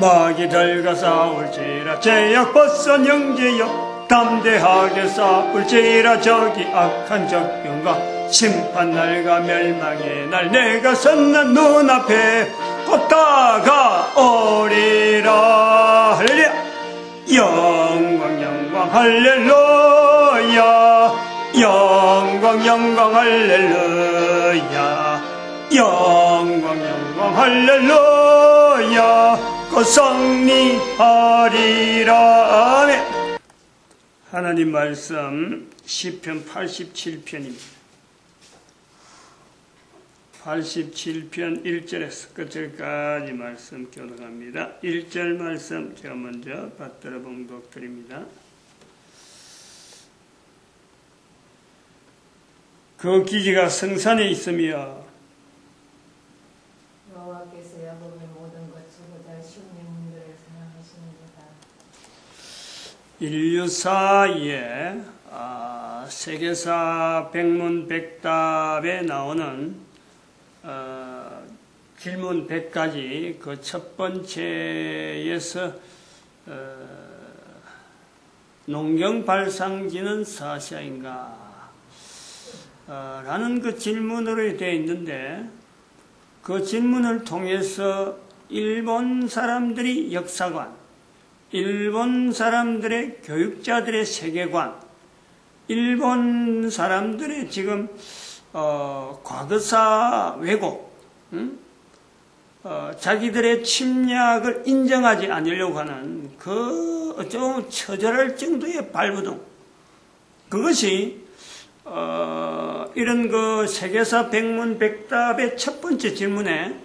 마귀들과 싸울지라 제약 벗선 형제여 담대하게 싸울지라 저기 악한 적병과 심판날과 멸망의 날 내가 선난 눈앞에 곧 다가오리라. 할렐루야. 영광 영광 할렐루야. 영광 영광 할렐루야. 영광 영광 할렐루야. 곧 승리하리라. 아멘. 하나님 말씀 시편 87편입니다. 87편 1절에서 끝절까지 말씀 교독합니다. 1절 말씀 제가 먼저 받들어 봉독드립니다. 그 기지가 성산에 있으며 여호와께서 야곱의 모든 것보다 쉬운 문들을 사랑하시는도다. 인류 사이에 세계사 백문백답에 나오는 질문 100가지 그 첫 번째에서 농경발상지는 사시아인가 라는 그 질문으로 되어 있는데 그 질문을 통해서 일본 사람들이 역사관, 일본 사람들의 교육자들의 세계관, 일본 사람들의 지금 과거사 왜곡, 자기들의 침략을 인정하지 않으려고 하는 그 좀 처절할 정도의 발부둥, 그것이 이런 그 세계사 백문백답의 첫 번째 질문에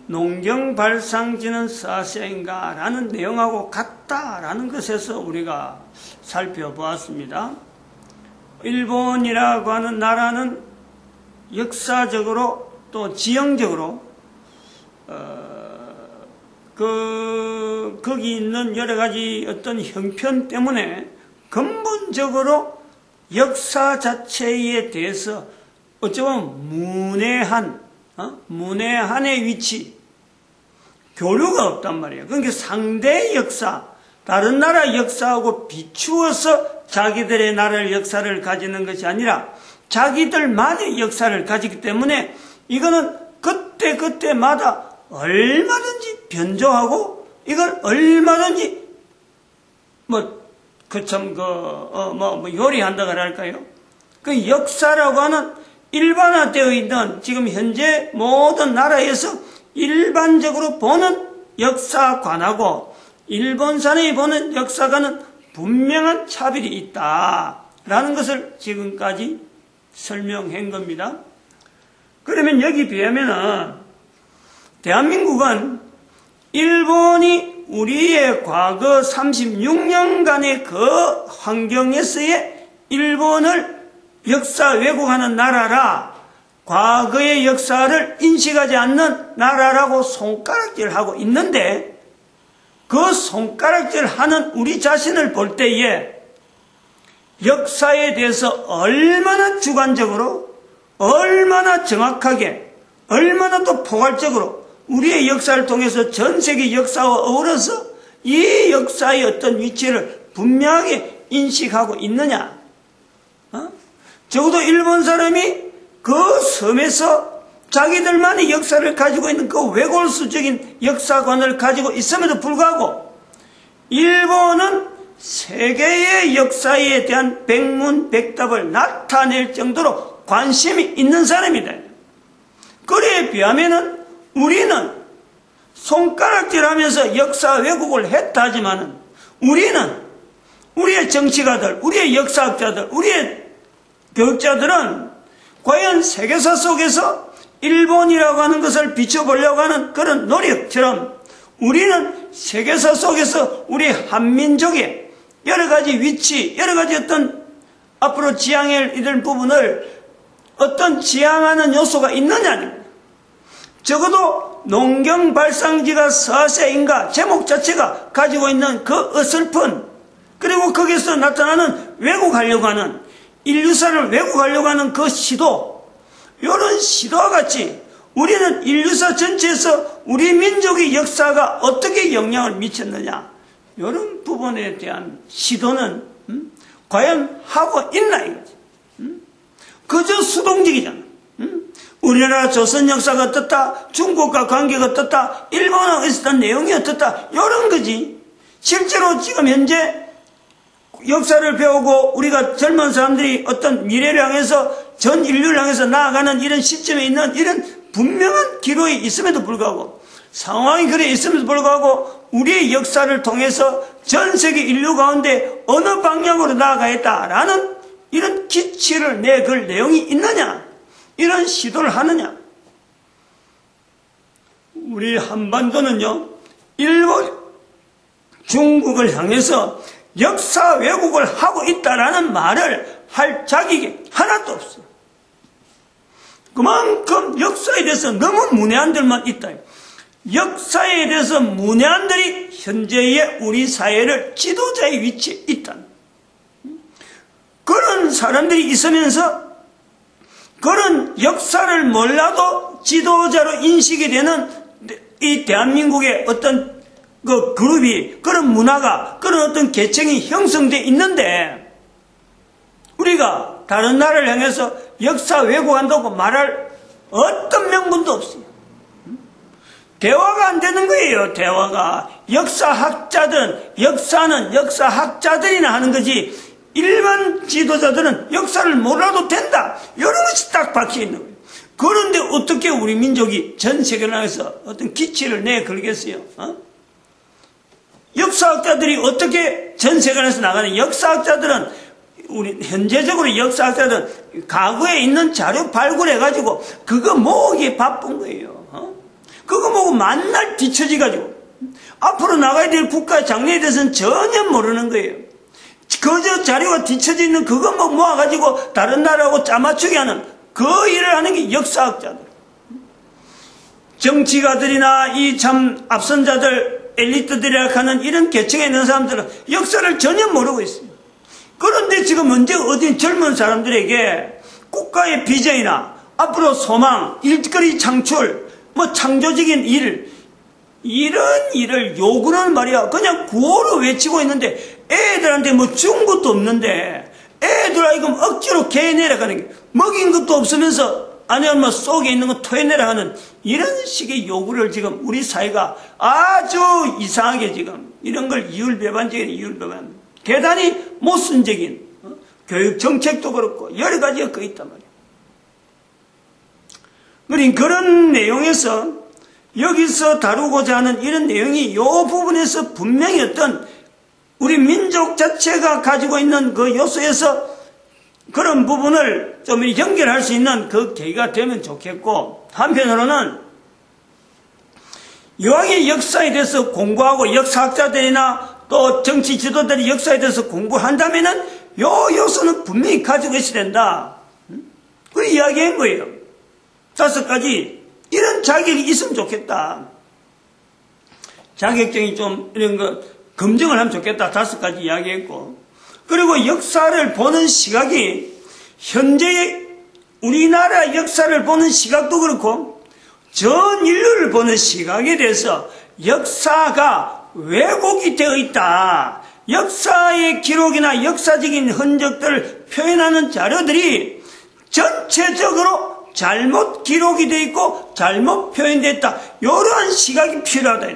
농경발상지는 사시아인가 라는 내용하고 같다라는 것에서 우리가 살펴보았습니다. 일본이라고 하는 나라는 역사적으로 또 지형적으로 거기 있는 여러 가지 어떤 형편 때문에 근본적으로 역사 자체에 대해서 어쩌면 문외한의 위치, 교류가 없단 말이에요. 그러니까 상대의 역사, 다른 나라 역사하고 비추어서 자기들의 나라의 역사를 가지는 것이 아니라 자기들만의 역사를 가지기 때문에 이거는 그때마다 얼마든지 변조하고 이걸 얼마든지 요리한다고 할까요? 그 역사라고 하는 일반화되어 있는 지금 현재 모든 나라에서 일반적으로 보는 역사관하고 일본 사람이 보는 역사관은 분명한 차별이 있다라는 것을 지금까지 설명한 겁니다. 그러면 여기 비하면은 대한민국은 일본이 우리의 과거 36년간의 그 환경에서의 일본을 역사 왜곡하는 나라라, 과거의 역사를 인식하지 않는 나라라고 손가락질하고 있는데 그 손가락질하는 우리 자신을 볼 때에 역사에 대해서 얼마나 주관적으로, 얼마나 정확하게, 얼마나 또 포괄적으로 우리의 역사를 통해서 전 세계 역사와 어우러서 이 역사의 어떤 위치를 분명하게 인식하고 있느냐. 적어도 일본 사람이 그 섬에서 자기들만의 역사를 가지고 있는 그 외골수적인 역사관을 가지고 있음에도 불구하고 일본은 세계의 역사에 대한 백문백답을 나타낼 정도로 관심이 있는 사람이다. 그에 비하면은 우리는 손가락질하면서 역사 왜곡을 했다 하지만은 우리는 우리의 정치가들, 우리의 역사학자들, 우리의 교육자들은 과연 세계사 속에서 일본이라고 하는 것을 비춰보려고 하는 그런 노력처럼 우리는 세계사 속에서 우리 한민족의 여러 가지 위치, 여러 가지 어떤 앞으로 지향해야 될 부분을 어떤 지향하는 요소가 있느냐. 적어도 농경발상지가 사세인가 제목 자체가 가지고 있는 그 어설픈, 그리고 거기서 나타나는 왜곡하려고 하는, 인류사를 왜곡하려고 하는 그 시도, 이런 시도와 같이 우리는 인류사 전체에서 우리 민족의 역사가 어떻게 영향을 미쳤느냐, 이런 부분에 대한 시도는 과연 하고 있나 이거지. 그저 수동적이잖아. 우리나라 조선 역사가 어떻다, 중국과 관계가 어떻다, 일본하고 있었던 내용이 어떻다, 이런 거지. 실제로 지금 현재 역사를 배우고 우리가 젊은 사람들이 어떤 미래를 향해서 전 인류를 향해서 나아가는 이런 시점에 있는 이런 분명한 기로에 있음에도 불구하고, 상황이 그래 있음에도 불구하고 우리의 역사를 통해서 전 세계 인류 가운데 어느 방향으로 나아가겠다라는 이런 기치를 내걸 내용이 있느냐, 이런 시도를 하느냐. 우리 한반도는요, 일본, 중국을 향해서 역사 왜곡을 하고 있다라는 말을 할 자격이 하나도 없어요. 그만큼 역사에 대해서 너무 문외한 들만 있다. 역사에 대해서 문외한 들이 현재의 우리 사회를 지도자의 위치에 있다. 그런 사람들이 있으면서 그런 역사를 몰라도 지도자로 인식이 되는 이 대한민국의 어떤 그 그룹이, 그런 문화가, 그런 어떤 계층이 형성되어 있는데, 우리가 다른 나라를 향해서 역사 왜곡한다고 말할 어떤 명분도 없어요. 대화가 안 되는 거예요, 대화가. 역사학자든, 역사는 역사학자들이나 하는 거지, 일반 지도자들은 역사를 몰라도 된다, 이런 것이 딱 박혀 있는 거예요. 그런데 어떻게 우리 민족이 전 세계를 향해서 어떤 기치를 내걸겠어요? 역사학자들이 어떻게 전 세계에서 나가는, 역사학자들은, 우리 현재적으로 역사학자들은 과거에 있는 자료 발굴해가지고 그거 모으기에 바쁜 거예요. 그거 모으고 만날 뒤처지가지고 앞으로 나가야 될 국가의 장래에 대해서는 전혀 모르는 거예요. 그저 자료가 뒤처져 있는 그거 모아가지고 다른 나라하고 짜맞추게 하는 그 일을 하는 게 역사학자들. 정치가들이나 이 참 앞선자들, 엘리트들이라 하는 이런 계층에 있는 사람들은 역사를 전혀 모르고 있어요. 그런데 지금 언제 어딘 젊은 사람들에게 국가의 비전이나 앞으로 소망, 일거리 창출, 뭐 창조적인 일, 이런 일을 요구는 말이야 그냥 구호로 외치고 있는데, 애들한테 뭐 준 것도 없는데 애들 하여금 억지로 개내려 가는 게, 먹인 것도 없으면서 아니면 뭐 속에 있는 거 토해내라 하는 이런 식의 요구를 지금 우리 사회가 아주 이상하게 지금 이런 걸 이율배반적인 대단히 모순적인 교육 정책도 그렇고 여러 가지가 그 있단 말이에요. 그러니까 그런 내용에서 여기서 다루고자 하는 이런 내용이 이 부분에서 분명히 어떤 우리 민족 자체가 가지고 있는 그 요소에서 그런 부분을 좀 연결할 수 있는 그 계기가 되면 좋겠고, 한편으로는 이왕의 역사에 대해서 공부하고 역사학자들이나 또 정치 지도자들이 역사에 대해서 공부한다면은 요 요소는 분명히 가지고 있어야 된다. 그 이야기한 거예요. 5가지 이런 자격이 있으면 좋겠다. 자격증이 좀 이런 거 검증을 하면 좋겠다. 5가지 이야기했고, 그리고 역사를 보는 시각이 현재의 우리나라 역사를 보는 시각도 그렇고 전 인류를 보는 시각에 대해서 역사가 왜곡이 되어 있다. 역사의 기록이나 역사적인 흔적들을 표현하는 자료들이 전체적으로 잘못 기록이 되어 있고 잘못 표현되어 있다. 이러한 시각이 필요하다.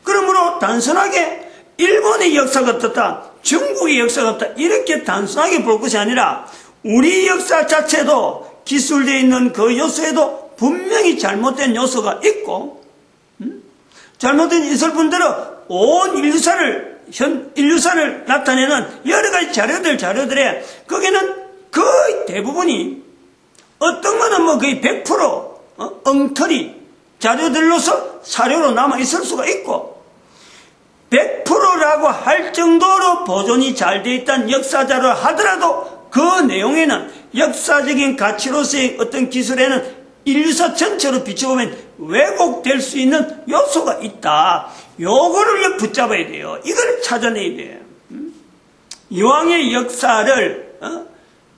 그러므로 단순하게 일본의 역사가 어떻다, 중국의 역사가 어떻다, 이렇게 단순하게 볼 것이 아니라 우리 역사 자체도 기술되어 있는 그 요소에도 분명히 잘못된 요소가 있고, 잘못된 있을뿐더러 온 인류사를 나타내는 여러 가지 자료들에 거기는 거의 대부분이 어떤 거는 뭐 거의 100% 엉터리 자료들로서 사료로 남아있을 수가 있고, 100%라고 할 정도로 보존이 잘 되어 있다는 역사자료를 하더라도 그 내용에는 역사적인 가치로서의 어떤 기술에는 인류사 전체로 비춰보면 왜곡될 수 있는 요소가 있다. 요거를 붙잡아야 돼요. 이걸 찾아내야 돼요. 이왕의 역사를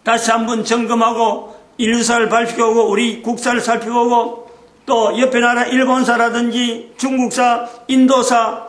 다시 한번 점검하고 인류사를 살펴보고 우리 국사를 살펴보고 또 옆에 나라 일본사라든지 중국사, 인도사,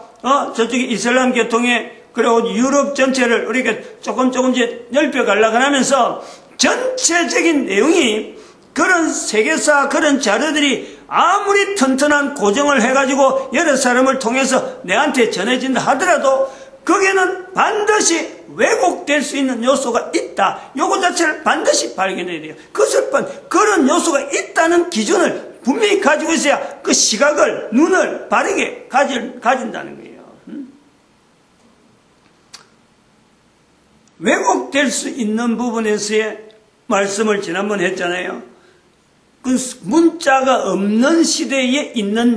저쪽에 이슬람 계통에 그리고 유럽 전체를 우리가 조금씩 넓혀가려고 하면서 전체적인 내용이 그런 세계사 그런 자료들이 아무리 튼튼한 고정을 해가지고 여러 사람을 통해서 내한테 전해진다 하더라도 거기에는 반드시 왜곡될 수 있는 요소가 있다. 요거 자체를 반드시 발견해야 돼요. 그런 요소가 있다는 기준을 분명히 가지고 있어야 그 시각을, 눈을 바르게 가진다는 거예요. 왜곡될 수 있는 부분에서의 말씀을 지난번에 했잖아요. 그 문자가 없는 시대에 있는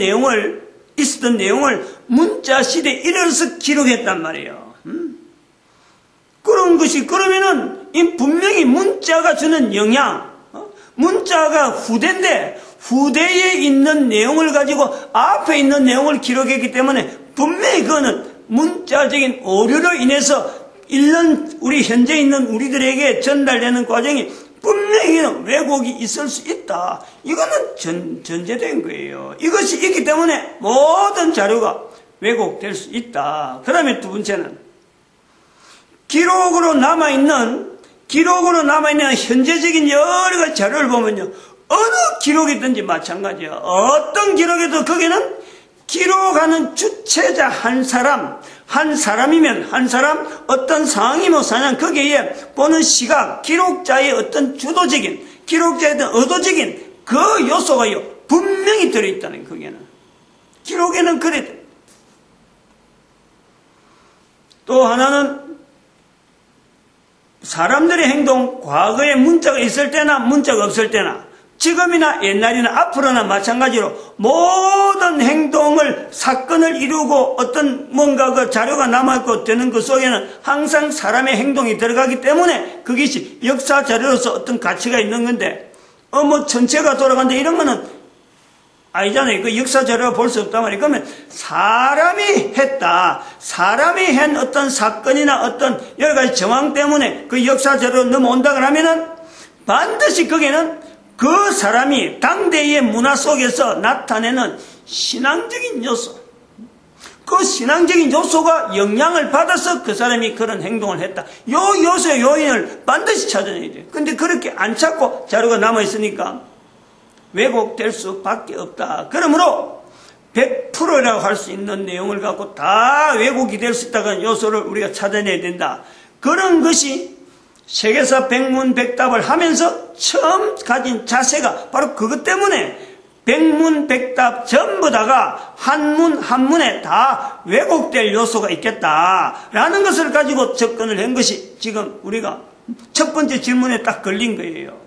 있었던 내용을 문자 시대에 이르러서 기록했단 말이에요. 그런 것이, 그러면은, 분명히 문자가 주는 영향, 문자가 후대인데, 후대에 있는 내용을 가지고 앞에 있는 내용을 기록했기 때문에 분명히 그거는 문자적인 오류로 인해서 우리 현재 있는 우리들에게 전달되는 과정이 분명히 왜곡이 있을 수 있다. 이거는 전제된 거예요. 이것이 있기 때문에 모든 자료가 왜곡될 수 있다. 그 다음에 두 번째는 기록으로 남아있는 현재적인 여러 가지 자료를 보면요. 어느 기록이든지 마찬가지야. 어떤 기록에도 거기는 기록하는 주체자 한 사람이면 한 사람, 어떤 상황이면 사냥, 거기에 보는 시각, 기록자의 어떤 기록자의 어떤 의도적인 그 요소가요, 분명히 들어있다는 거예요, 거기에는. 기록에는 그래. 또 하나는 사람들의 행동, 과거에 문자가 있을 때나 문자가 없을 때나, 지금이나 옛날이나 앞으로나 마찬가지로 모든 행동을, 사건을 이루고 어떤 뭔가 그 자료가 남아있고 되는 그 속에는 항상 사람의 행동이 들어가기 때문에 그것이 역사 자료로서 어떤 가치가 있는 건데, 전체가 돌아간다 이런 거는 아니잖아요. 그 역사 자료가 볼 수 없단 말이에요. 그러면 사람이 한 어떤 사건이나 어떤 여러 가지 정황 때문에 그 역사 자료로 넘어온다 그러면은 반드시 거기에는 그 사람이 당대의 문화 속에서 나타내는 신앙적인 요소, 그 신앙적인 요소가 영향을 받아서 그 사람이 그런 행동을 했다. 요 요소의 요인을 반드시 찾아내야 돼요. 근데 그렇게 안 찾고 자료가 남아있으니까 왜곡될 수밖에 없다. 그러므로 100%라고 할 수 있는 내용을 갖고 다 왜곡이 될 수 있다는 요소를 우리가 찾아내야 된다. 그런 것이 세계사 백문백답을 하면서 처음 가진 자세가 바로 그것 때문에 백문백답 전부 다가 한문에 다 왜곡될 요소가 있겠다라는 것을 가지고 접근을 한 것이 지금 우리가 첫 번째 질문에 딱 걸린 거예요.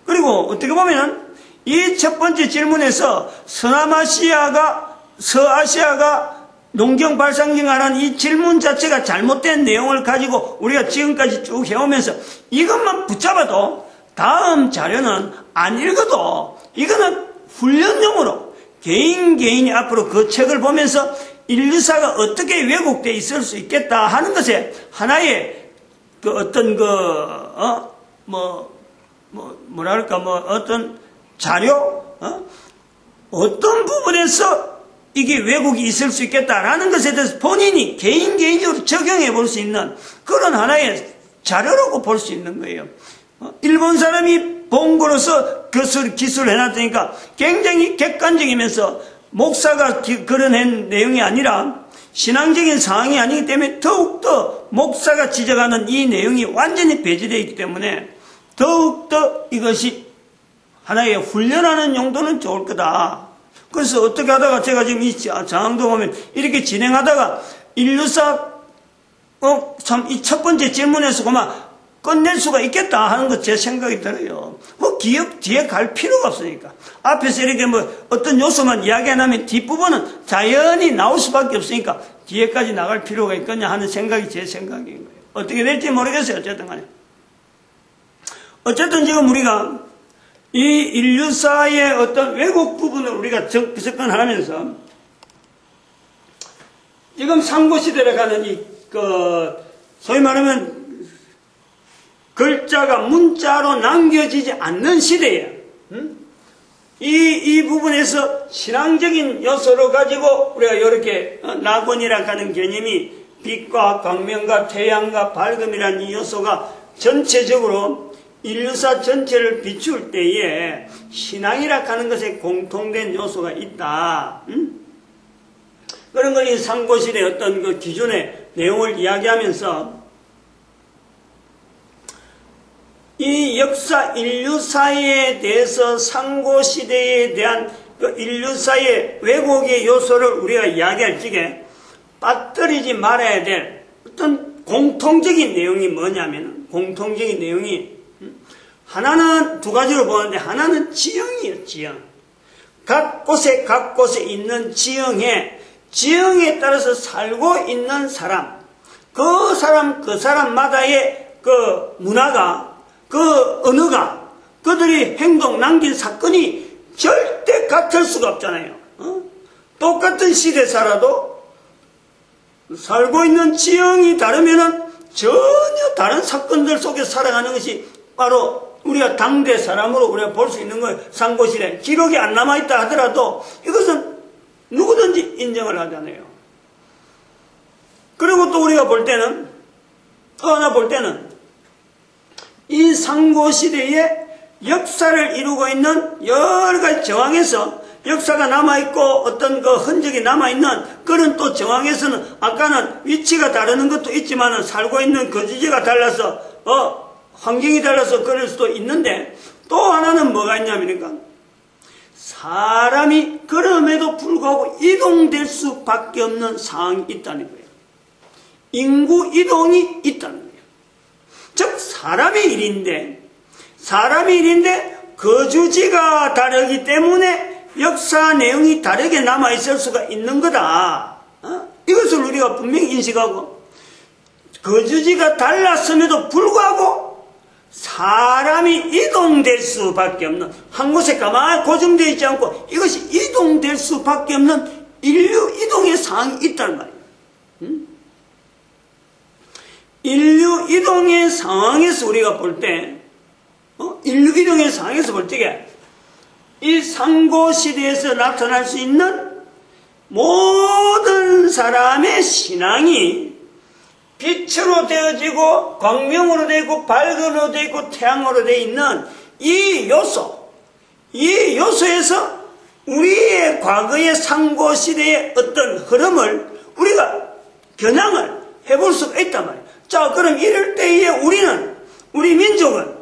그리고 어떻게 보면은 이 첫 번째 질문에서 서아시아가 농경 발상경하는 이 질문 자체가 잘못된 내용을 가지고 우리가 지금까지 쭉 해오면서 이것만 붙잡아도 다음 자료는 안 읽어도 이거는 훈련용으로 개인이 앞으로 그 책을 보면서 인류사가 어떻게 왜곡되어 있을 수 있겠다 하는 것에 하나의 그 어떤 어떤 자료, 어떤 부분에서 이게 왜곡이 있을 수 있겠다라는 것에 대해서 본인이 개인적으로 적용해 볼 수 있는 그런 하나의 자료라고 볼 수 있는 거예요. 일본 사람이 본 거로서 기술을 해놨으니까 굉장히 객관적이면서 목사가 그려낸 내용이 아니라 신앙적인 상황이 아니기 때문에 더욱더 목사가 지적하는 이 내용이 완전히 배제되어 있기 때문에 더욱더 이것이 하나의 훈련하는 용도는 좋을 거다. 그래서 어떻게 하다가 제가 지금 이 장도 보면 이렇게 진행하다가 인류사 참 이 첫 번째 질문에서 그만 끝낼 수가 있겠다 하는 것 제 생각이 들어요. 뒤에 갈 필요가 없으니까. 앞에서 이렇게 어떤 요소만 이야기 안 하면 뒷부분은 자연히 나올 수밖에 없으니까 뒤에까지 나갈 필요가 있겠냐 하는 생각이 제 생각인 거예요. 어떻게 될지 모르겠어요. 어쨌든 간에. 어쨌든 지금 우리가 이 인류사의 어떤 왜곡 부분을 우리가 접근하면서 지금 상고시대에 가는 소위 말하면 글자가 문자로 남겨지지 않는 시대에 이 부분에서 신앙적인 요소를 가지고 우리가 이렇게 낙원이라 하는 개념이 빛과 광명과 태양과 밝음이라는 이 요소가 전체적으로 인류사 전체를 비출 때에 신앙이라 하는 것에 공통된 요소가 있다. 그런 걸 이 상고실의 어떤 그 기준의 내용을 이야기하면서 이 역사 인류사에 대해서 상고시대에 대한 그 인류사의 왜곡의 요소를 우리가 이야기할 적에 빠뜨리지 말아야 될 어떤 공통적인 내용이 뭐냐면 공통적인 내용이 하나는 두 가지로 보는데 하나는 지형이에요. 지형. 각 곳에 있는 지형에 따라서 살고 있는 사람, 그 사람마다의 그 문화가, 그 언어가, 그들이 행동, 남긴 사건이 절대 같을 수가 없잖아요. 똑같은 시대에 살아도 살고 있는 지형이 다르면은 전혀 다른 사건들 속에 살아가는 것이 바로 우리가 당대 사람으로 우리가 볼 수 있는 거예요. 상고실에 기록이 안 남아있다 하더라도 이것은 누구든지 인정을 하잖아요. 그리고 또 우리가 볼 때는 이 상고시대에 역사를 이루고 있는 여러 가지 정황에서 역사가 남아있고 어떤 그 흔적이 남아있는 그런 또 정황에서는 아까는 위치가 다르는 것도 있지만 살고 있는 거주지가 달라서 환경이 달라서 그럴 수도 있는데 또 하나는 뭐가 있냐면 사람이 그럼에도 불구하고 이동될 수밖에 없는 상황이 있다는 거예요. 인구 이동이 있다는 거예요. 즉 사람의 일인데 거주지가 다르기 때문에 역사 내용이 다르게 남아있을 수가 있는 거다. 이것을 우리가 분명히 인식하고 거주지가 달랐음에도 불구하고 사람이 이동될 수밖에 없는 한 곳에 가만히 고정되어 있지 않고 이것이 이동될 수밖에 없는 인류 이동의 상황이 있다는 말이에요. 인류 이동의 상황에서 우리가 볼 때 인류 이동의 상황에서 볼 때 이 상고시대에서 나타날 수 있는 모든 사람의 신앙이 빛으로 되어지고 광명으로 되고 밝음으로 되고 태양으로 되어 있는 이 요소에서 우리의 과거의 상고시대의 어떤 흐름을 우리가 겨냥을 해볼 수가 있단 말이에요. 자, 그럼 이럴 때에 우리 민족은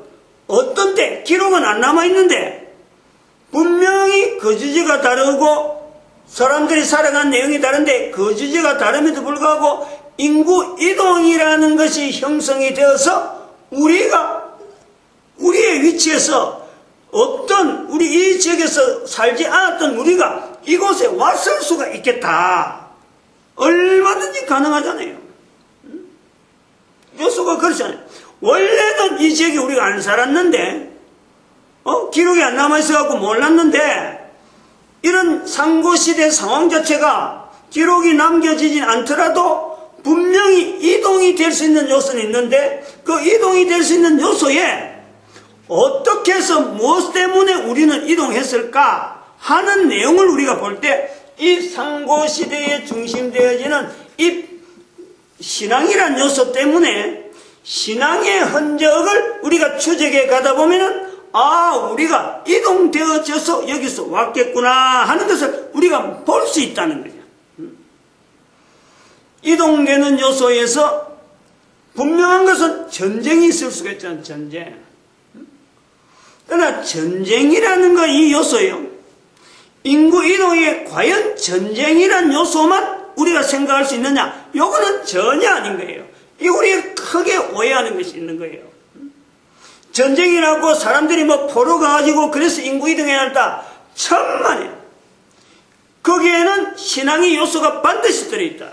어떤 때 기록은 안 남아있는데 분명히 거주지가 다르고 사람들이 살아간 내용이 다른데 거주지가 다름에도 불구하고 인구 이동이라는 것이 형성이 되어서 우리가 우리의 위치에서 우리 이 지역에서 살지 않았던 우리가 이곳에 왔을 수가 있겠다. 얼마든지 가능하잖아요. 요소가 그렇잖아요. 원래는 이 지역에 우리가 안 살았는데 기록이 안 남아있어갖고 몰랐는데 이런 상고시대 상황 자체가 기록이 남겨지진 않더라도 분명히 이동이 될 수 있는 요소는 있는데 그 이동이 될 수 있는 요소에 어떻게 해서 무엇 때문에 우리는 이동했을까 하는 내용을 우리가 볼 때 이 상고시대에 중심되어지는 이 신앙이란 요소 때문에 신앙의 흔적을 우리가 추적해 가다 보면은 우리가 이동되어져서 여기서 왔겠구나 하는 것을 우리가 볼 수 있다는 거죠. 이동되는 요소에서 분명한 것은 전쟁이 있을 수가 있잖아요. 전쟁. 그러나 전쟁이라는 거 이 요소예요. 인구 이동에 과연 전쟁이라는 요소만 우리가 생각할 수 있느냐? 요거는 전혀 아닌 거예요. 이 우리가 크게 오해하는 것이 있는 거예요. 전쟁이라고 사람들이 포로 가가지고 그래서 인구 이동해야 한다. 천만에요. 거기에는 신앙의 요소가 반드시 들어있다.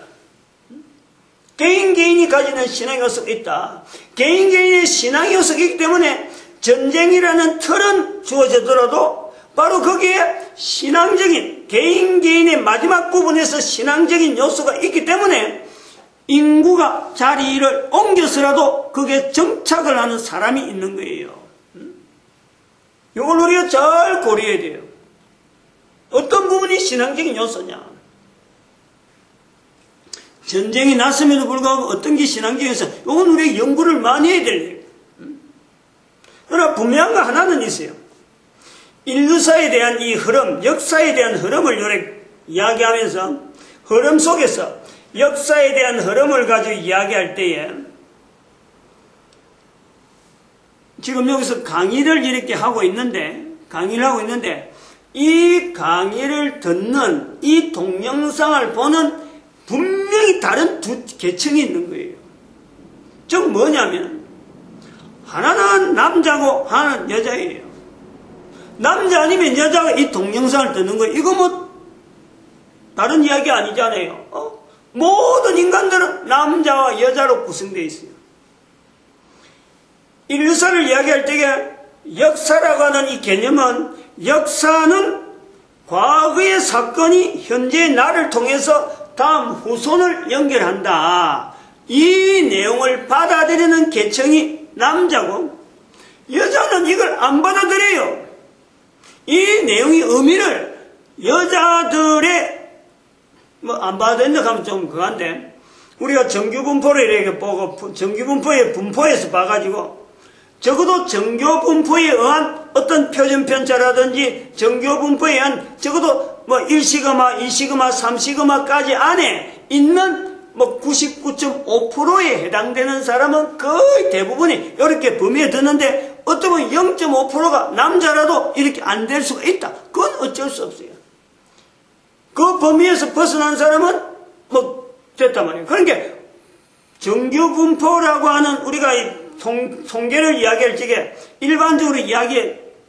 개인이 가지는 신앙의 요소가 있다. 개인의 신앙의 요소가 있기 때문에 전쟁이라는 틀은 주어지더라도 바로 거기에 신앙적인 개인의 마지막 부분에서 신앙적인 요소가 있기 때문에 인구가 자리를 옮겨서라도 그게 정착을 하는 사람이 있는 거예요. 이걸 우리가 잘 고려해야 돼요. 어떤 부분이 신앙적인 요소냐? 전쟁이 났음에도 불구하고 어떤 게 신앙적인 요소? 이건 우리가 연구를 많이 해야 될 일이에요. 그러나 분명한 거 하나는 있어요. 인류사에 대한 이 흐름, 역사에 대한 흐름을 이렇게 이야기하면서 흐름 속에서 역사에 대한 흐름을 가지고 이야기할 때에 지금 여기서 강의를 이렇게 하고 있는데 이 강의를 듣는 이 동영상을 보는 분명히 다른 두 계층이 있는 거예요. 즉 뭐냐면 하나는 남자고 하나는 여자예요. 남자 아니면 여자가 이 동영상을 듣는 거예요. 이거 뭐 다른 이야기 아니잖아요. 모든 인간들은 남자와 여자로 구성되어 있어요. 인류사를 이야기할 때에 역사라고 하는 이 개념은 역사는 과거의 사건이 현재의 나를 통해서 다음 후손을 연결한다. 이 내용을 받아들이는 계층이 남자고 여자는 이걸 안 받아들여요. 이 내용의 의미를 여자들의 안 받아들인다 하면 좀 그한데 우리가 정규분포를 이렇게 보고 정규분포의 분포에서 봐가지고 적어도 정교분포에 의한 어떤 표준편차라든지 정교분포에 의한 적어도 뭐 1시그마, 2시그마, 3시그마까지 안에 있는 뭐 99.5%에 해당되는 사람은 거의 대부분이 이렇게 범위에 드는데 어떤 분 0.5%가 남자라도 이렇게 안 될 수가 있다. 그건 어쩔 수 없어요. 그 범위에서 벗어난 사람은 뭐 됐단 말이에요. 그러니까 정규분포라고 하는 우리가 통계를 이야기할 적에 일반적으로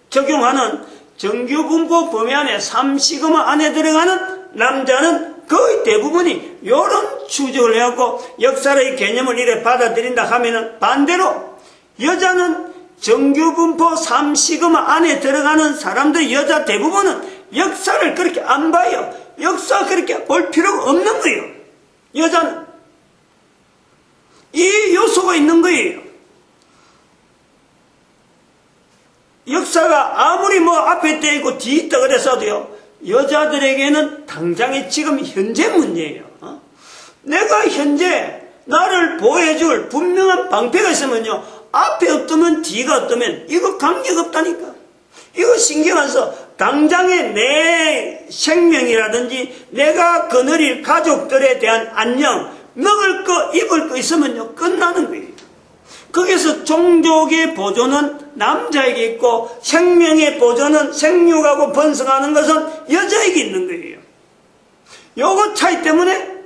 적용하는 정규분포 범위 안에 3시그마 안에 들어가는 남자는 거의 대부분이 이런 추적을 해갖고 역사의 개념을 이래 받아들인다 하면은 반대로 여자는 정규분포 3시그마 안에 들어가는 사람들 여자 대부분은 역사를 그렇게 안 봐요. 역사 그렇게 볼 필요가 없는 거예요. 여자는 이 요소가 있는 거예요. 역사가 아무리 뭐 앞에 떼 있고 뒤에 있다 그랬어도요, 여자들에게는 당장의 지금 현재 문제예요. 내가 현재 나를 보호해줄 분명한 방패가 있으면요, 앞에 없다면 뒤가 없다면 이거 관계가 없다니까. 이거 신경 안 써. 당장의 내 생명이라든지 내가 거느릴 가족들에 대한 안녕, 먹을 거 입을 거 있으면요 끝나는 거예요. 거기서 종족의 보존은 남자에게 있고 생명의 보존은 생육하고 번성하는 것은 여자에게 있는 거예요. 요거 차이 때문에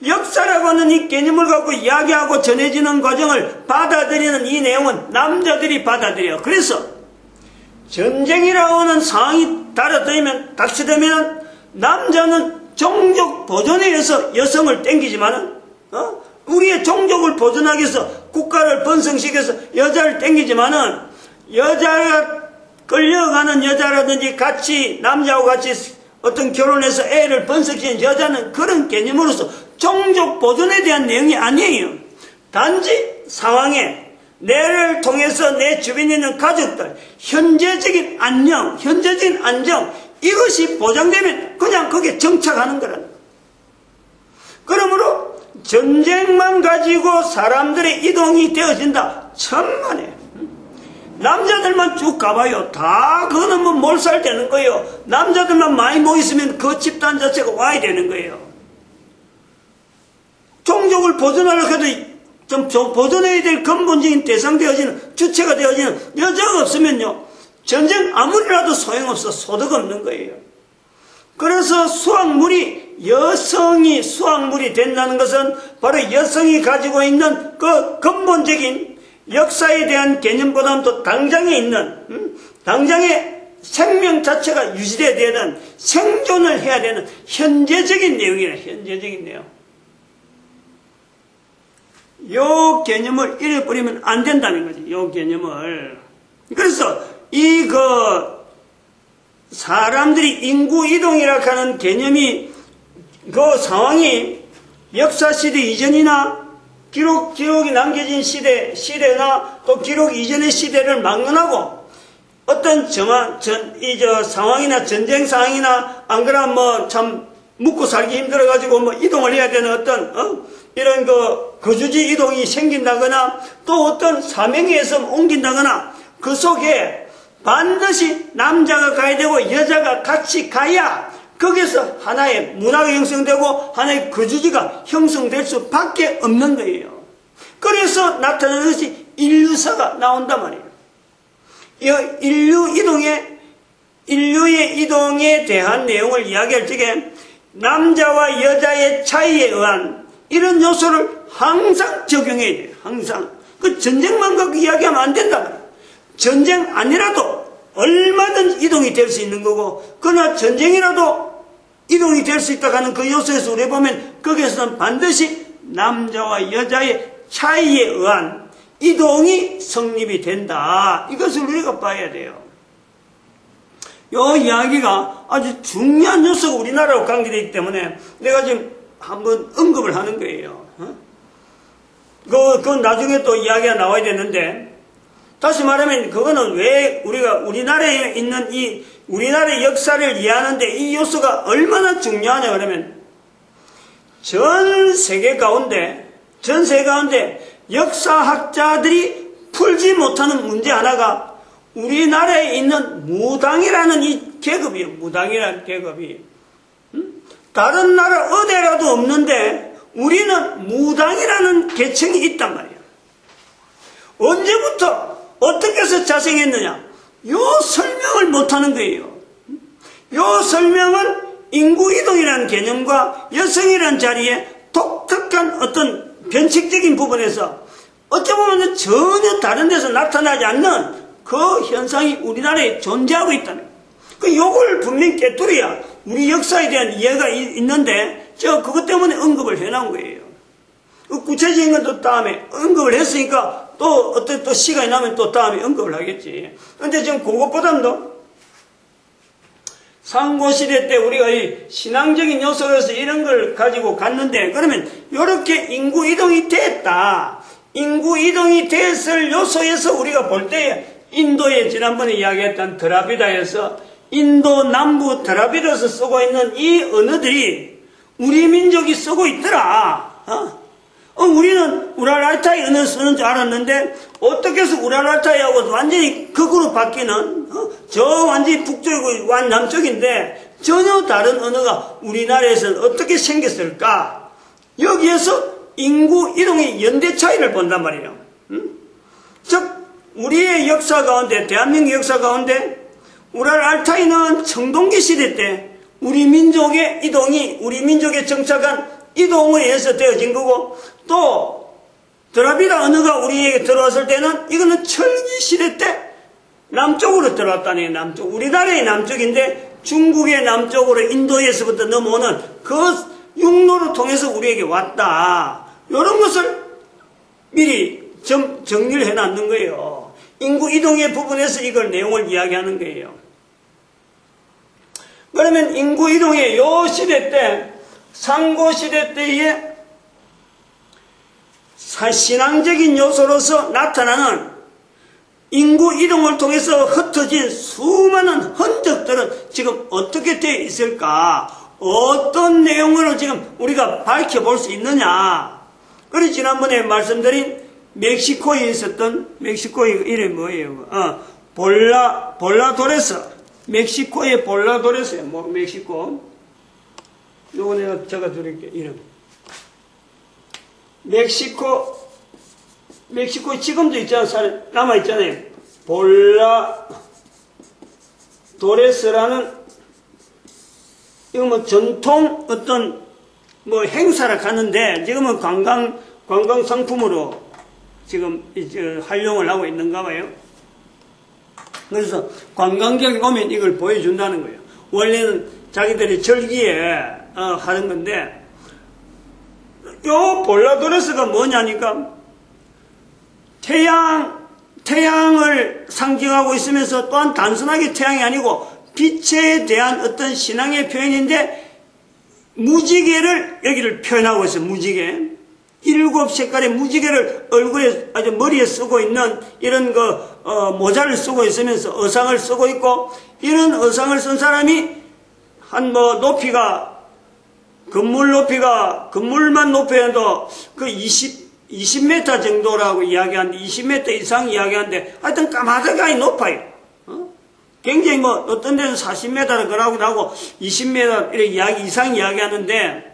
역사라고 하는 이 개념을 갖고 이야기하고 전해지는 과정을 받아들이는 이 내용은 남자들이 받아들여요. 그래서 전쟁이라고 하는 상황이 닥치되면 남자는 종족 보존에 의해서 여성을 땡기지만은 우리의 종족을 보존하기 위해서 국가를 번성시켜서 여자를 땡기지만은 여자가 끌려가는 여자라든지 같이 남자하고 같이 어떤 결혼해서 애를 번성시키는 여자는 그런 개념으로서 종족 보존에 대한 내용이 아니에요. 단지 상황에 내를 통해서 내 주변에 있는 가족들 현재적인 안녕, 현재적인 안정 이것이 보장되면 그냥 거기에 정착하는 거라는 거예요. 그러므로 전쟁만 가지고 사람들의 이동이 되어진다. 천만에. 남자들만 쭉 가봐요. 다 그거는 뭐 몰살되는 거예요. 남자들만 많이 모였으면 그 집단 자체가 와야 되는 거예요. 종족을 보존하려고 해도 좀 보존해야 될 근본적인 대상 되어지는 주체가 되어지는 여자가 없으면요 전쟁 아무리라도 소용없어. 소득 없는 거예요. 그래서 여성이 수확물이 된다는 것은 바로 여성이 가지고 있는 그 근본적인 역사에 대한 개념보다는 또 당장에 있는 당장의 생명 자체가 유지돼야 되는 생존을 해야 되는 현재적인 내용이에요. 현재적인 내용. 요 개념을 잃어버리면 안 된다는 거지. 요 개념을. 그래서 사람들이 인구 이동이라고 하는 개념이 그 상황이 역사시대 이전이나 기록이 남겨진 시대나 또 기록 이전의 시대를 막론하고 어떤 상황이나 전쟁 상황이나 안 그러면 뭐 참 묵고 살기 힘들어가지고 이동을 해야 되는 어떤, 이런 거주지 이동이 생긴다거나 또 어떤 사명에 의해서 옮긴다거나 그 속에 반드시 남자가 가야 되고 여자가 같이 가야 거기서 하나의 문화가 형성되고 하나의 거주지가 형성될 수밖에 없는 거예요. 그래서 나타나는 것이 인류사가 나온단 말이에요. 인류의 이동에 대한 내용을 이야기할 적에 남자와 여자의 차이에 의한 이런 요소를 항상 적용해야 돼요. 항상. 그 전쟁만 갖고 이야기하면 안 된단 말이에요. 전쟁 아니라도 얼마든지 이동이 될 수 있는 거고, 그러나 전쟁이라도 이동이 될 수 있다 하는 그 요소에서 우리 보면 거기에서는 반드시 남자와 여자의 차이에 의한 이동이 성립이 된다. 이것을 우리가 봐야 돼요. 이 이야기가 아주 중요한 요소가 우리나라하고 관계되기 때문에 내가 지금 한번 언급을 하는 거예요. 그건 나중에 또 이야기가 나와야 되는데, 다시 말하면 그거는 왜 우리가 우리나라에 있는 우리나라의 역사를 이해하는데 이 요소가 얼마나 중요하냐 그러면 전 세계 가운데 역사학자들이 풀지 못하는 문제 하나가 우리나라에 있는 무당이라는 이 계급이에요. 무당이라는 계급이. 다른 나라 어디라도 없는데 우리는 무당이라는 계층이 있단 말이에요. 언제부터 어떻게 해서 자생했느냐? 요 설명을 못하는 거예요. 요 설명은 인구이동이라는 개념과 여성이라는 자리에 독특한 어떤 변칙적인 부분에서 어찌 보면 전혀 다른 데서 나타나지 않는 그 현상이 우리나라에 존재하고 있다는 거예요. 요걸 분명히 깨뜨려야 우리 역사에 대한 이해가 있는데 그것 때문에 언급을 해놓은 거예요. 구체적인 건 또 다음에 언급을 했으니까 또 시간이 나면 또 다음에 언급을 하겠지. 근데 지금 그것보다도 상고시대 때 우리가 이 신앙적인 요소에서 이런 걸 가지고 갔는데, 그러면 이렇게 인구이동이 됐다. 인구이동이 됐을 요소에서 우리가 볼 때 인도에 지난번에 이야기했던 드라비다에서 인도 남부 드라비다에서 쓰고 있는 이 언어들이 우리 민족이 쓰고 있더라. 우리는 우랄알타이 언어를 쓰는 줄 알았는데 어떻게 해서 우랄알타이하고 완전히 극으로 바뀌는 저 완전히 북쪽이고 완 남쪽인데 전혀 다른 언어가 우리나라에서는 어떻게 생겼을까? 여기에서 인구 이동의 연대 차이를 본단 말이에요. 즉 우리의 역사 가운데, 대한민국 역사 가운데 우랄알타이는 청동기 시대 때 우리 민족의 이동이, 우리 민족의 정착한 이동에 의해서 되어진 거고, 또 드라비다 언어가 우리에게 들어왔을 때는 이거는 철기 시대 때 남쪽으로 들어왔다네요. 남쪽. 우리나라의 남쪽인데 중국의 남쪽으로 인도에서부터 넘어오는 그 육로를 통해서 우리에게 왔다. 이런 것을 미리 정리를 해놨는 거예요. 인구 이동의 부분에서 이걸 내용을 이야기하는 거예요. 그러면 인구 이동의 요 시대 때, 상고시대 때에 신앙적인 요소로서 나타나는 인구 이동을 통해서 흩어진 수많은 흔적들은 지금 어떻게 되어 있을까? 어떤 내용을 지금 우리가 밝혀볼 수 있느냐? 그래서 지난번에 말씀드린 멕시코에 있었던, 멕시코의 이름이 뭐예요? 볼라도레스. 멕시코의 볼라도레스예요. 멕시코. 요거 내가 적어드릴게요. 이름. 멕시코 지금도 있잖아요. 남아있잖아요. 볼라도레스라는, 이거 전통 어떤 행사를 가는데, 지금은 관광 상품으로 지금 활용을 하고 있는가 봐요. 그래서 관광객이 오면 이걸 보여준다는 거예요. 원래는 자기들이 절기에 하는 건데, 요 볼라도레스가 뭐냐니까 태양을 상징하고 있으면서 또한 단순하게 태양이 아니고 빛에 대한 어떤 신앙의 표현인데 무지개를 여기를 표현하고 있어요. 무지개. 7색깔의 무지개를 얼굴에, 아주 머리에 쓰고 있는 이런 모자를 쓰고 있으면서 의상을 쓰고 있고, 이런 의상을 쓴 사람이 한 높이가, 건물만 높여도 그 20m 정도라고 이야기하는데, 20m 이상 이야기하는데, 하여튼 까마득하게 높아요. 굉장히 어떤 데는 40m를 그러고 나고 20m 이렇게 이상 이야기하는데,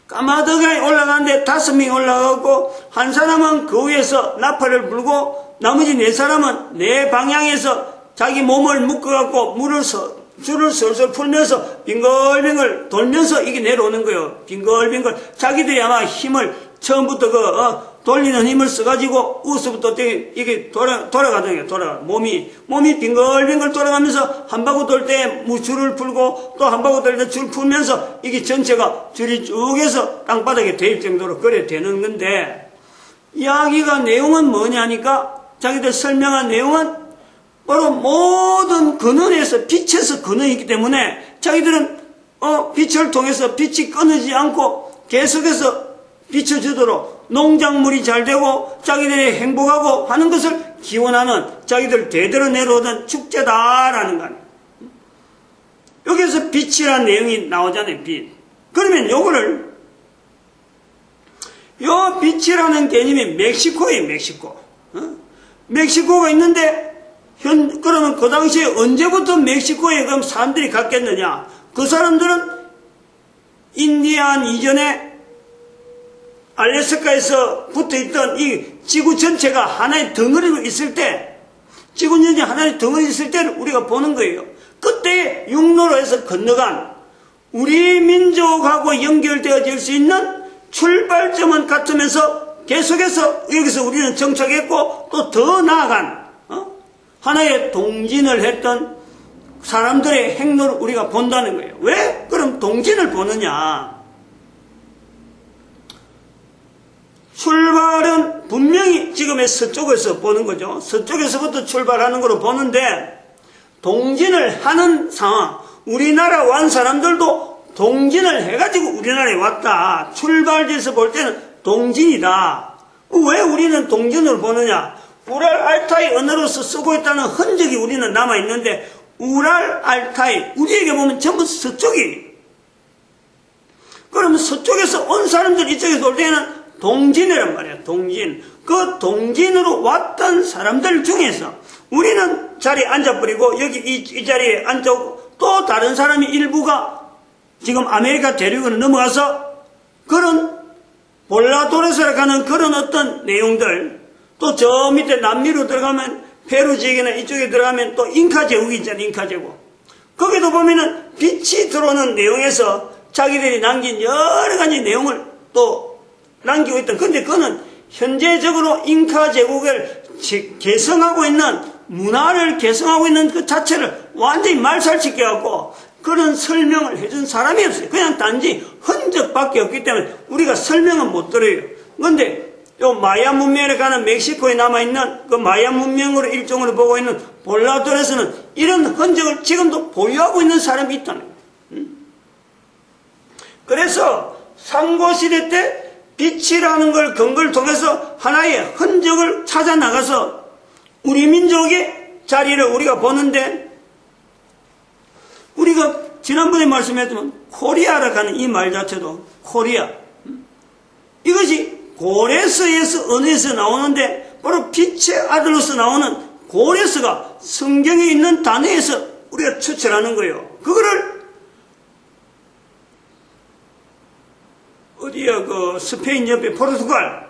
까마득하게 올라가는데 5명이 올라가고, 한 사람은 그 위에서 나팔을 불고, 나머지 4사람은 4방향에서 자기 몸을 묶어갖고 줄을 설설 풀면서 빙글빙글 돌면서 이게 내려오는 거예요. 빙글빙글. 자기들이 아마 힘을, 처음부터 돌리는 힘을 써가지고, 우서부터 이게 돌아가거든요. 몸이 빙글빙글 돌아가면서 한 바퀴 돌 때 줄을 풀고, 또 한 바퀴 돌 때 줄 풀면서 이게 전체가 줄이 쭉 해서 땅바닥에 대일 정도로 그래 되는 건데, 이야기가 내용은 뭐냐니까, 자기들 설명한 내용은 바로 모든 근원에서, 빛에서 근원이 있기 때문에 자기들은 빛을 통해서 빛이 끊어지지 않고 계속해서 빛을 주도록 농작물이 잘 되고 자기들이 행복하고 하는 것을 기원하는, 자기들 대대로 내려오던 축제다라는 거 아니에요. 여기에서 빛이라는 내용이 나오잖아요. 빛. 그러면 요거를, 요 빛이라는 개념이 멕시코예요. 멕시코가 있는데, 그러면 그 당시에 언제부터 멕시코에 그럼 사람들이 갔겠느냐? 그 사람들은 인디안 이전에 알래스카에서 붙어있던 이 지구 전체가 하나의 덩어리로 있을 때, 지구 전체 하나의 덩어리 있을 때를 우리가 보는 거예요. 그때 육로로 해서 건너간 우리 민족하고 연결되어질 수 있는 출발점은 같으면서 계속해서 여기서 우리는 정착했고, 또 더 나아간 하나의 동진을 했던 사람들의 행로를 우리가 본다는 거예요. 왜 그럼 동진을 보느냐? 출발은 분명히 지금의 서쪽에서 보는 거죠. 서쪽에서부터 출발하는 걸로 보는데, 동진을 하는 상황, 우리나라 완 사람들도 동진을 해가지고 우리나라에 왔다. 출발지에서 볼 때는 동진이다. 왜 우리는 동진을 보느냐? 우랄 알타이 언어로서 쓰고 있다는 흔적이 우리는 남아있는데, 우랄 알타이, 우리에게 보면 전부 서쪽이에요. 그러면 서쪽에서 온 사람들 이쪽에서 올 때는 동진이란 말이에요. 동진. 그 동진으로 왔던 사람들 중에서 우리는 자리에 앉아버리고 여기 이 자리에 앉아오고, 또 다른 사람이 일부가 지금 아메리카 대륙으로 넘어가서 그런 볼라도레스라고 하는 그런 어떤 내용들, 또 저 밑에 남미로 들어가면 페루 지역이나 이쪽에 들어가면 또 잉카 제국이 있잖아요. 잉카 제국. 거기도 보면은 빛이 들어오는 내용에서 자기들이 남긴 여러 가지 내용을 또 남기고 있던, 근데 그거는 현재적으로 잉카 제국을 개성하고 있는, 문화를 개성하고 있는 그 자체를 완전히 말살시켜갖고 그런 설명을 해준 사람이 없어요. 그냥 단지 흔적밖에 없기 때문에 우리가 설명은 못 들어요. 그런데 요 마야 문명에 가는 멕시코에 남아있는 그 마야 문명으로 일종으로 보고 있는 볼라도레스는 이런 흔적을 지금도 보유하고 있는 사람이 있다는 거예요. 그래서 상고시대 때 빛이라는 걸 근거를 통해서 하나의 흔적을 찾아 나가서 우리 민족의 자리를 우리가 보는데, 우리가 지난번에 말씀했지만 코리아라고 하는 이 말 자체도 코리아, 이것이 고레스에서 언어에서 나오는데 바로 빛의 아들로서 나오는 고레스가 성경에 있는 단어에서 우리가 추출하는 거예요. 그거를 어디야, 스페인 옆에 포르투갈의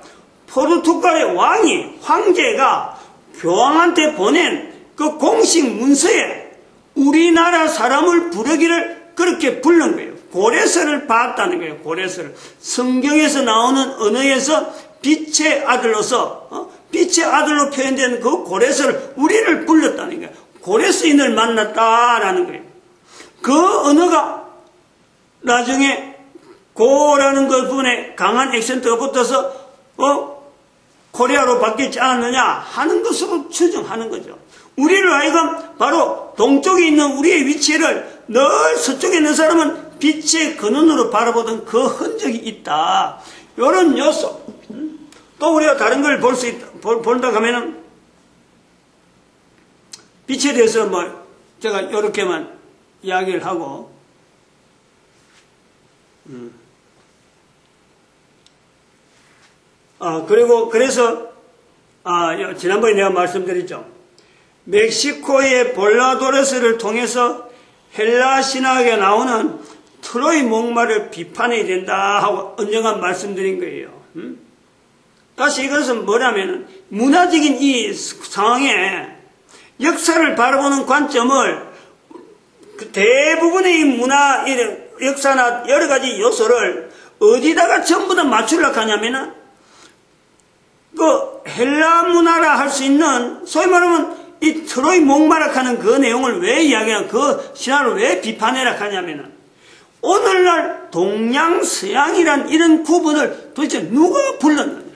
황제가 교황한테 보낸 그 공식 문서에 우리나라 사람을 부르기를 그렇게 부른 거예요. 고레스를 봤다는 거예요. 고레스를. 성경에서 나오는 언어에서 빛의 아들로서, 빛의 아들로 표현된 그 고레스를 우리를 불렀다는 거예요. 고레스인을 만났다라는 거예요. 그 언어가 나중에 고라는 그 부분에 강한 액센트가 붙어서 코리아로 바뀌지 않았느냐 하는 것으로 추정하는 거죠. 우리를 하여금 바로 동쪽에 있는 우리의 위치를 늘 서쪽에 있는 사람은 빛의 근원으로 바라보던 그 흔적이 있다. 이런 요소. 또 우리가 다른 걸 볼 수 있다. 본다 하면은 빛에 대해서 뭐 제가 이렇게만 이야기를 하고 그래서 지난번에 내가 말씀드렸죠. 멕시코의 볼라도레스를 통해서 헬라 신학에 나오는 트로이 목마를 비판해야 된다 하고 언젠가 말씀드린 거예요. 다시 이것은 뭐냐면 문화적인 이 상황에 역사를 바라보는 관점을 대부분의 이 문화, 역사나 여러 가지 요소를 어디다가 전부 다 맞추려고 하냐면은 그 헬라 문화라 할 수 있는 소위 말하면 이 트로이 목마락하는 그 내용을 왜 이야기하냐, 그 신화를 왜 비판해라 하냐면은 오늘날 동양 서양이란 이런 구분을 도대체 누가 불렀느냐,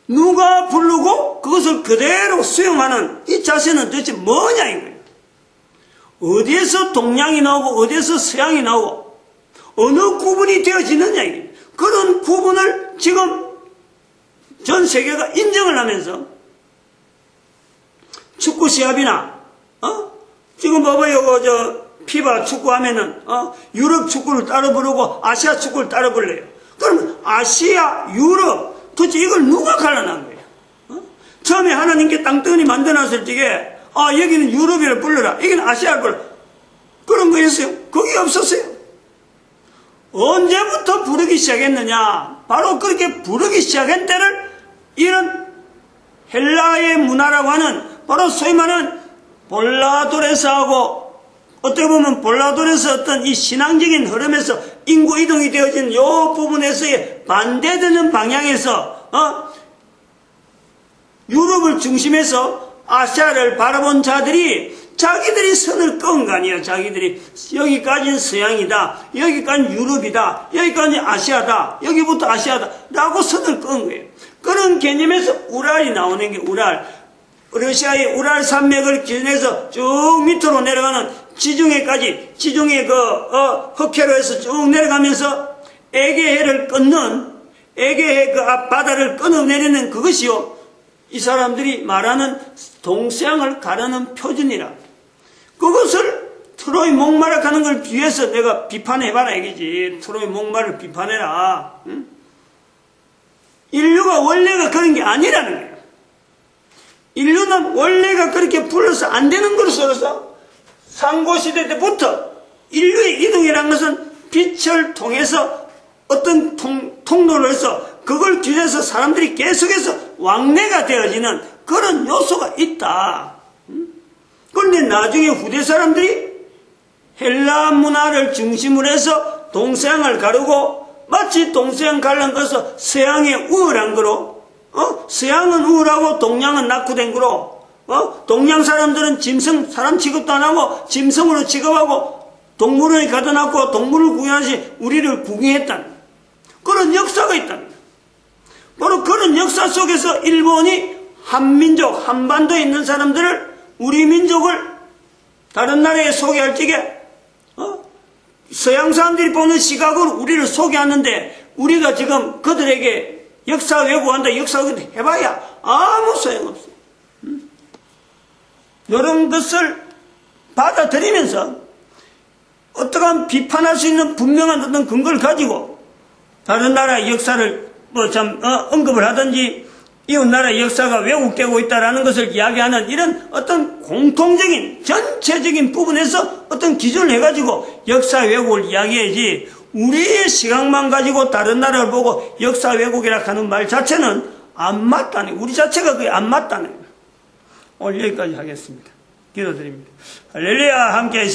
누가 부르고 그것을 그대로 수용하는 이 자세는 도대체 뭐냐 이거예요. 어디에서 동양이 나오고 어디에서 서양이 나오고 어느 구분이 되어지느냐 이거예요. 그런 구분을 지금 전 세계가 인정을 하면서 축구 시합이나 지금 봐봐요. 피바 축구하면은 유럽 축구를 따라 부르고 아시아 축구를 따라 불러요. 그러면 아시아, 유럽 도대체 이걸 누가 갈라난 거예요? 처음에 하나님께 땅덩어리 만들어놨을 적에 여기는 유럽이라 불러라, 여기는 아시아를 불러라, 그런 거였어요? 그게 없었어요. 언제부터 부르기 시작했느냐? 바로 그렇게 부르기 시작한 때를 이런 헬라의 문화라고 하는 바로 소위 말하는 볼라도레스하고 어떻게 보면 볼라도레스 어떤 이 신앙적인 흐름에서 인구 이동이 되어진 이 부분에서의 반대되는 방향에서 유럽을 중심해서 아시아를 바라본 자들이 자기들이 선을 끄은 거 아니에요. 자기들이 여기까지는 서양이다, 여기까지는 유럽이다, 여기까지는 아시아다, 여기부터 아시아다 라고 선을 끄은 거예요. 그런 개념에서 우랄이 나오는 게 러시아의 우랄 산맥을 기준해서 쭉 밑으로 내려가는 지중해까지, 지중해 흑해로 해서 쭉 내려가면서 에게해를 끊는, 에게해 바다를 끊어내리는 그것이요, 이 사람들이 말하는 동서양을 가르는 표준이라. 그것을 트로이 목마를 하는 걸 위해서 내가 비판해봐라 이거지. 트로이 목마를 비판해라. 응? 인류가 원래가 그런 게 아니라는 거예요. 인류는 원래가 그렇게 불러서 안 되는 것으로서 상고시대 때부터 인류의 이동이라는 것은 빛을 통해서 어떤 통로를 해서 그걸 뒤에서 사람들이 계속해서 왕래가 되어지는 그런 요소가 있다. 그런데 나중에 후대 사람들이 헬라 문화를 중심으로 해서 동서양을 가르고 마치 동서양 가르는 것을 서양의 우월한 거로, 서양은 우월하고 동양은 낙후된 거로, 동양 사람들은 짐승, 사람 취급도 안 하고 짐승으로 취급하고 동물원에 가둬 놨고 동물을 구경하시 우리를 구경했다는 그런 역사가 있다는 거예요. 바로 그런 역사 속에서 일본이 한민족, 한반도에 있는 사람들을, 우리 민족을 다른 나라에 소개할 적에 서양 사람들이 보는 시각으로 우리를 소개하는데 우리가 지금 그들에게 역사 왜곡한다, 역사 왜곡 해봐야 아무 소용없어요. 이런 것을 받아들이면서 어떻게 하면 비판할 수 있는 분명한 어떤 근거를 가지고 다른 나라의 역사를 언급을 하든지 이웃나라의 역사가 왜곡되고 있다는 것을 이야기하는 이런 어떤 공통적인 전체적인 부분에서 어떤 기준을 해가지고 역사 왜곡을 이야기해야지, 우리의 시각만 가지고 다른 나라를 보고 역사 왜곡이라 하는 말 자체는 안 맞다는, 우리 자체가 그게 안 맞다는 거예요. 오늘 여기까지 하겠습니다. 기도드립니다. 할렐루야. 함께 하십시오.